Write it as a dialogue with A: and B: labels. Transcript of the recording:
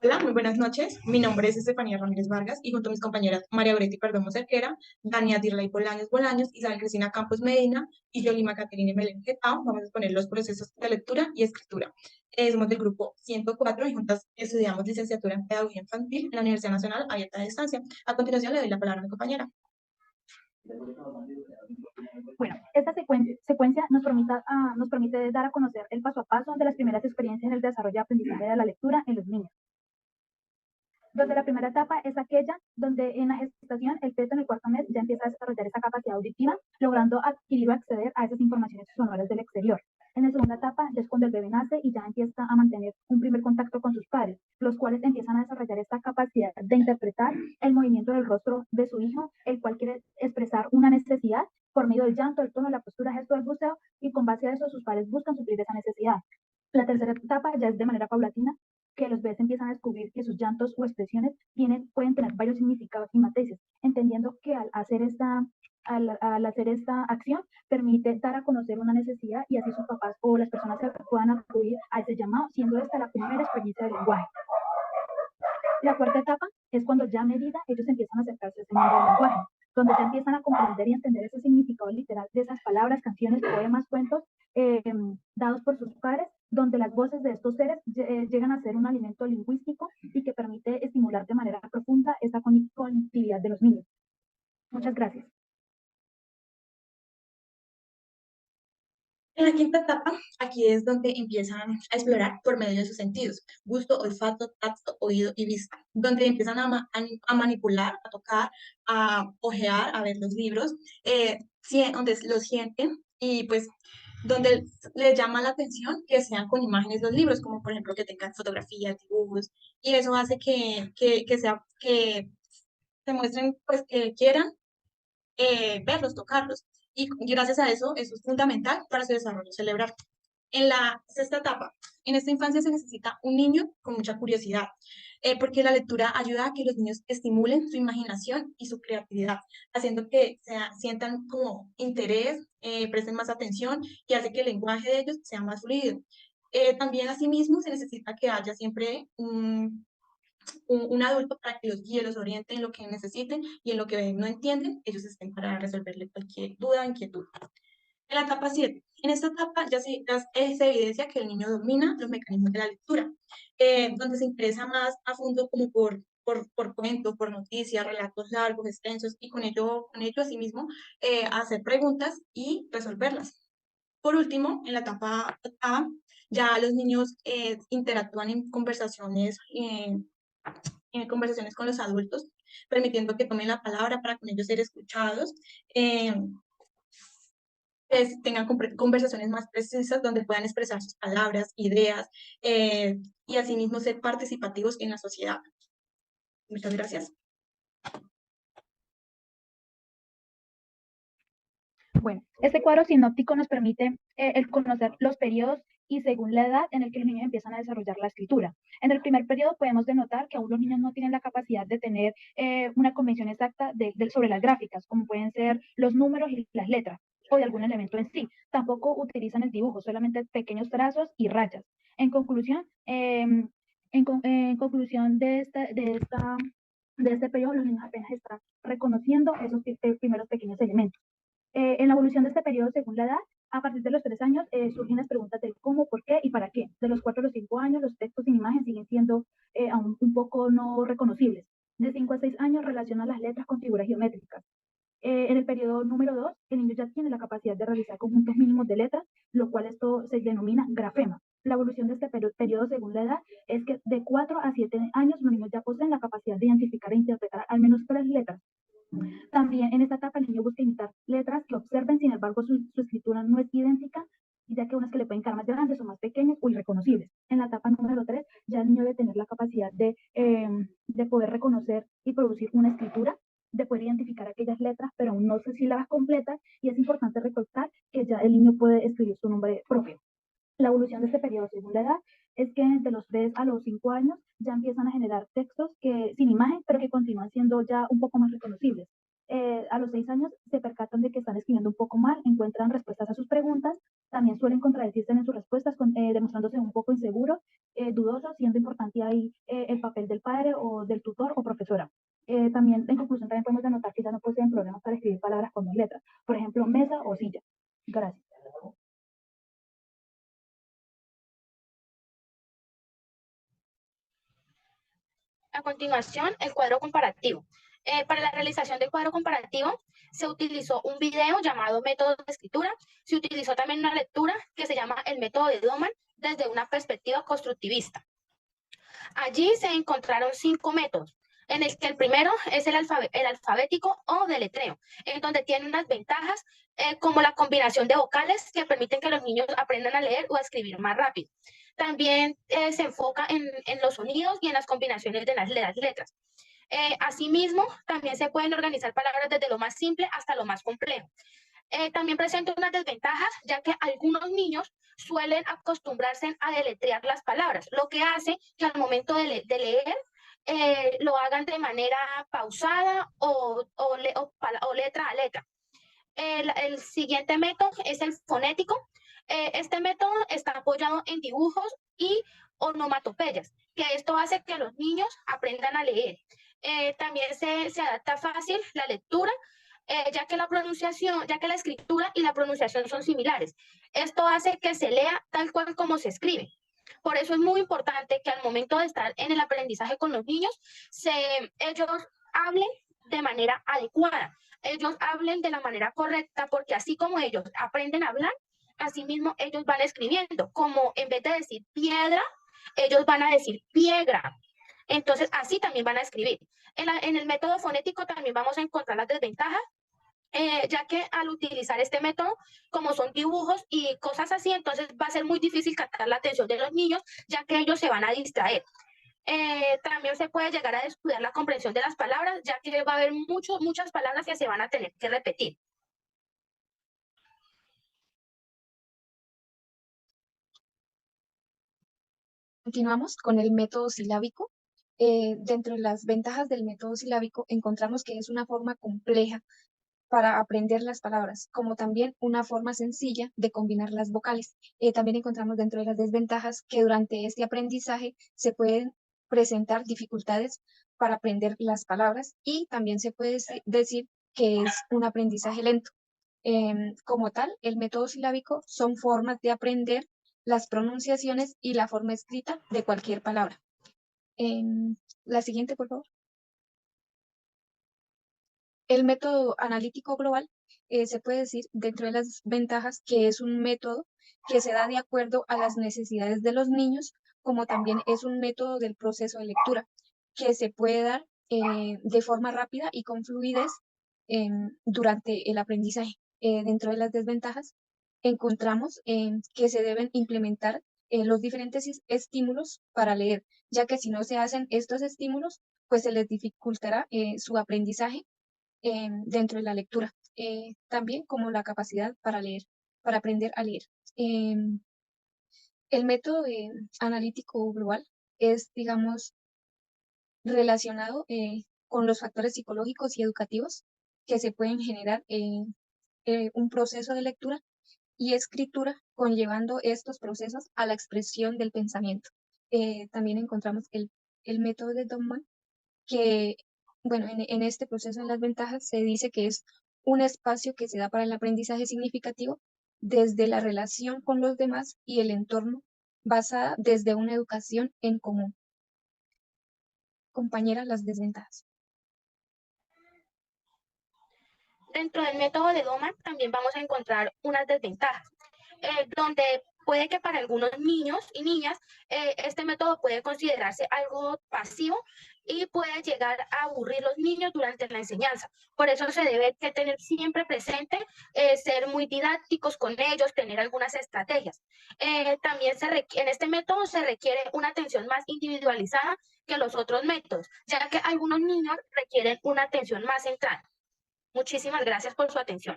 A: Hola, muy buenas noches. Mi nombre es Estefanía Ramírez Vargas y junto a mis compañeras María Goretti Perdomo Cerquera, Dania Dirley Bolaños, Isabel Cristina Campos Medina y Yolima Caterine Melén Getao, vamos a exponer los procesos de lectura y escritura. Somos del grupo 104 y juntas estudiamos licenciatura en Pedagogía Infantil en la Universidad Nacional Abierta de Distancia. A continuación le doy la palabra a mi compañera.
B: Bueno, esta secuencia nos permite dar a conocer el paso a paso de las primeras experiencias en el desarrollo y aprendizaje de la lectura en los niños. Donde la primera etapa es aquella donde en la gestación el feto en el cuarto mes ya empieza a desarrollar esa capacidad auditiva, logrando adquirir o acceder a esas informaciones sonoras del exterior. En la segunda etapa ya es cuando el bebé nace y ya empieza a mantener un primer contacto con sus padres, los cuales empiezan a desarrollar esta capacidad de interpretar el movimiento del rostro de su hijo, el cual quiere expresar una necesidad por medio del llanto, el tono, la postura, gesto del buceo, y con base a eso sus padres buscan suplir esa necesidad. La tercera etapa ya es de manera paulatina, que los bebés empiezan a descubrir que sus llantos o expresiones pueden tener varios significados y matices, entendiendo que al hacer esta acción permite dar a conocer una necesidad y así sus papás o las personas que puedan acudir a ese llamado, siendo esta la primera experiencia del lenguaje. La cuarta etapa es cuando ya a medida ellos empiezan a acercarse a ese mundo del lenguaje, donde ya empiezan a comprender y entender ese significado literal de esas palabras, canciones, poemas, cuentos dados por sus padres, donde las voces de estos seres llegan a ser un alimento lingüístico y que permite estimular de manera profunda esa conectividad de los niños. Muchas gracias.
A: En la quinta etapa, aquí es donde empiezan a explorar por medio de sus sentidos, gusto, olfato, tacto, oído y vista, donde empiezan a manipular, a tocar, a ojear, a ver los libros, donde los sienten y pues donde les llama la atención que sean con imágenes los libros, como por ejemplo que tengan fotografías, dibujos, y eso hace que se muestren, pues que quieran verlos, tocarlos. Y gracias a eso es fundamental para su desarrollo cerebral. En la sexta etapa, en esta infancia se necesita un niño con mucha curiosidad, porque la lectura ayuda a que los niños estimulen su imaginación y su creatividad, haciendo que sientan como interés, presten más atención y hace que el lenguaje de ellos sea más fluido. También, asimismo, se necesita que haya siempre un adulto para que los guíe, los oriente en lo que necesiten y en lo que no entienden, ellos estén para resolverle cualquier duda, inquietud. En la etapa 7. En esta etapa se evidencia que el niño domina los mecanismos de la lectura, donde se interesa más a fondo como por cuentos, por noticias, relatos largos, extensos, y con ello asimismo hacer preguntas y resolverlas. Por último, en la etapa octava, ya los niños interactúan en conversaciones con los adultos, permitiendo que tomen la palabra para con ellos ser escuchados, pues tengan conversaciones más precisas donde puedan expresar sus palabras, ideas y asimismo ser participativos en la sociedad. Muchas gracias.
B: Bueno, este cuadro sinóptico nos permite el conocer los periodos y según la edad en el que los niños empiezan a desarrollar la escritura. En el primer periodo podemos denotar que aún los niños no tienen la capacidad de tener una convención exacta sobre las gráficas, como pueden ser los números y las letras, o de algún elemento en sí. Tampoco utilizan el dibujo, solamente pequeños trazos y rayas. En conclusión, de este periodo, los niños apenas están reconociendo esos primeros pequeños elementos. En la evolución de este periodo, según la edad, a partir de los 3 años surgen las preguntas del cómo, por qué y para qué. De los 4 a los 5 años, los textos sin imagen siguen siendo aún un poco no reconocibles. De 5 a 6 años relacionan las letras con figuras geométricas. En el periodo número 2, el niño ya tiene la capacidad de realizar conjuntos mínimos de letras, lo cual esto se denomina grafema. La evolución de este periodo según la edad es que de 4 a 7 años los niños ya poseen la capacidad de identificar e interpretar al menos 3 letras. También en esta etapa el niño busca imitar letras que observen, sin embargo su escritura no es idéntica, ya que unas que le pueden quedar más grandes o más pequeñas o irreconocibles. En la etapa número 3 ya el niño debe tener la capacidad de poder reconocer y producir una escritura, de poder identificar aquellas letras, pero aún no sé si las completas, y es importante recordar que ya el niño puede escribir su nombre propio. La evolución de este periodo según la edad es que de los 3 a los 5 años ya empiezan a generar textos sin imagen, pero que continúan siendo ya un poco más reconocibles. A los 6 años se percatan de que están escribiendo un poco mal, encuentran respuestas a sus preguntas, también suelen contradecirse en sus respuestas, demostrándose un poco inseguros dudoso, siendo importante ahí el papel del padre o del tutor o profesora. También, en conclusión, también podemos denotar que ya no poseen problemas para escribir palabras con dos letras, por ejemplo, mesa o silla. Gracias.
C: A continuación, el cuadro comparativo. Para la realización del cuadro comparativo se utilizó un video llamado método de escritura. Se utilizó también una lectura que se llama el método de Doman desde una perspectiva constructivista. Allí se encontraron 5 métodos, en el que el primero es el alfabético o deletreo, en donde tiene unas ventajas como la combinación de vocales que permiten que los niños aprendan a leer o a escribir más rápido. También se enfoca en los sonidos y en las combinaciones de las letras. Asimismo, también se pueden organizar palabras desde lo más simple hasta lo más complejo. También presenta unas desventajas, ya que algunos niños suelen acostumbrarse a deletrear las palabras, lo que hace que al momento de leer lo hagan de manera pausada o letra a letra. El siguiente método es el fonético. Este método está apoyado en dibujos y onomatopeyas, que esto hace que los niños aprendan a leer. También se adapta fácil la lectura, ya que la escritura y la pronunciación son similares. Esto hace que se lea tal cual como se escribe. Por eso es muy importante que al momento de estar en el aprendizaje con los niños, ellos hablen de manera adecuada, ellos hablen de la manera correcta, porque así como ellos aprenden a hablar, así mismo ellos van escribiendo, como en vez de decir piedra, ellos van a decir piegra. Entonces, así también van a escribir. En el método fonético también vamos a encontrar las desventajas, ya que al utilizar este método, como son dibujos y cosas así, entonces va a ser muy difícil captar la atención de los niños, ya que ellos se van a distraer. También se puede llegar a descuidar la comprensión de las palabras, ya que va a haber muchas palabras que se van a tener que repetir.
D: Continuamos con el método silábico. Dentro de las ventajas del método silábico encontramos que es una forma compleja para aprender las palabras, como también una forma sencilla de combinar las vocales. También encontramos dentro de las desventajas que durante este aprendizaje se pueden presentar dificultades para aprender las palabras y también se puede decir que es un aprendizaje lento. Como tal, el método silábico son formas de aprender las pronunciaciones y la forma escrita de cualquier palabra. La siguiente, por favor. El método analítico global se puede decir dentro de las ventajas que es un método que se da de acuerdo a las necesidades de los niños, como también es un método del proceso de lectura que se puede dar de forma rápida y con fluidez durante el aprendizaje. Dentro de las desventajas encontramos que se deben implementar los diferentes estímulos para leer, ya que si no se hacen estos estímulos, pues se les dificultará su aprendizaje dentro de la lectura, también como la capacidad para leer, para aprender a leer. El método analítico global es, digamos, relacionado con los factores psicológicos y educativos que se pueden generar en un proceso de lectura y escritura, conllevando estos procesos a la expresión del pensamiento. También encontramos el método de Doman, que, bueno, en este proceso de las ventajas se dice que es un espacio que se da para el aprendizaje significativo desde la relación con los demás y el entorno, basada desde una educación en común. Compañera, las desventajas.
C: Dentro del método de Doman también vamos a encontrar unas desventajas, donde puede que para algunos niños y niñas este método puede considerarse algo pasivo y puede llegar a aburrir los niños durante la enseñanza. Por eso se debe tener siempre presente, ser muy didácticos con ellos, tener algunas estrategias. También en este método se requiere una atención más individualizada que los otros métodos, ya que algunos niños requieren una atención más central. Muchísimas gracias por su atención.